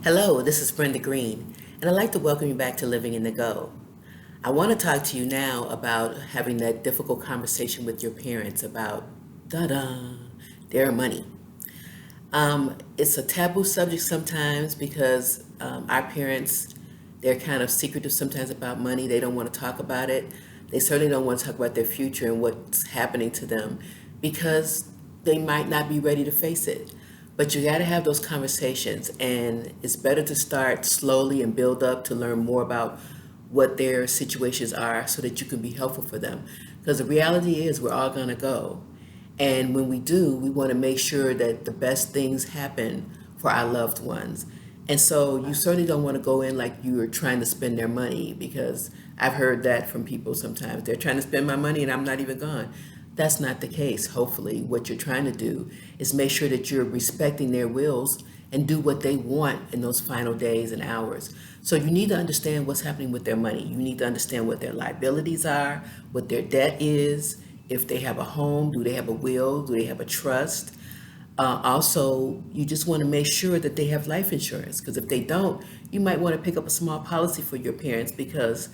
Hello, this is Brenda Green, and I'd like to welcome you back to Living in the Go. I want to talk to you now about having that difficult conversation with your parents about, da-da, their money. It's a taboo subject sometimes because our parents, they're kind of secretive sometimes about money. They don't want to talk about it. They certainly don't want to talk about their future and what's happening to them because they might not be ready to face it. But you got to have those conversations, and it's better to start slowly and build up to learn more about what their situations are so that you can be helpful for them. Because the reality is, we're all going to go. And when we do, we want to make sure that the best things happen for our loved ones. And so you certainly don't want to go in like you're trying to spend their money, because I've heard that from people sometimes. They're trying to spend my money and I'm not even gone. That's not the case. Hopefully, what you're trying to do is make sure that you're respecting their wills and do what they want in those final days and hours. So you need to understand what's happening with their money. You need to understand what their liabilities are, what their debt is, if they have a home, do they have a will, do they have a trust. Also, you just want to make sure that they have life insurance, because if they don't, you might want to pick up a small policy for your parents, because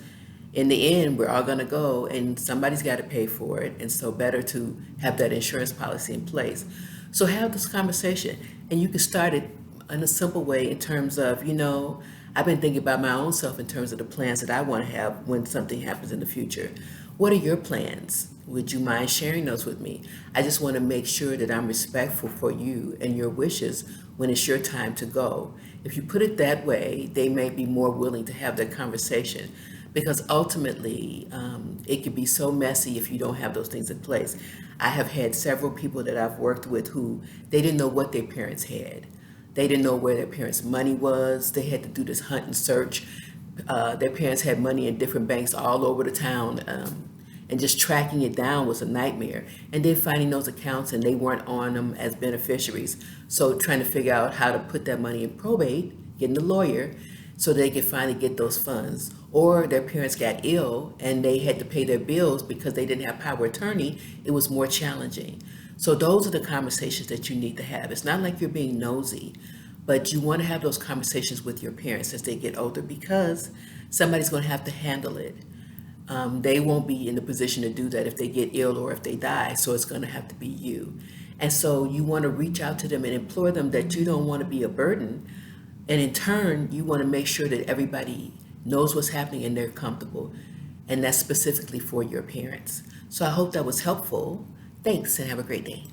in the end, we're all going to go and somebody's got to pay for it. And so, better to have that insurance policy in place. So, have this conversation, and you can start it in a simple way in terms of, I've been thinking about my own self in terms of the plans that I want to have when something happens in the future. What are your plans? Would you mind sharing those with me? I just want to make sure that I'm respectful for you and your wishes when it's your time to go. If you put it that way, they may be more willing to have that conversation, because ultimately it can be so messy if you don't have those things in place. I have had several people that I've worked with who they didn't know what their parents had. They didn't know where their parents' money was. They had to do this hunt and search. Their parents had money in different banks all over the town, and just tracking it down was a nightmare. And then finding those accounts and they weren't on them as beneficiaries. So trying to figure out how to put that money in probate, getting a lawyer, so they could finally get those funds. Or their parents got ill and they had to pay their bills because they didn't have power of attorney. It was more challenging. So those are the conversations that you need to have. It's not like you're being nosy, but you want to have those conversations with your parents as they get older, because somebody's going to have to handle it. They won't be in the position to do that if they get ill or if they die, so it's going to have to be you. And so you want to reach out to them and implore them that you don't want to be a burden. And in turn, you want to make sure that everybody knows what's happening and they're comfortable. And that's specifically for your parents. So I hope that was helpful. Thanks, and have a great day.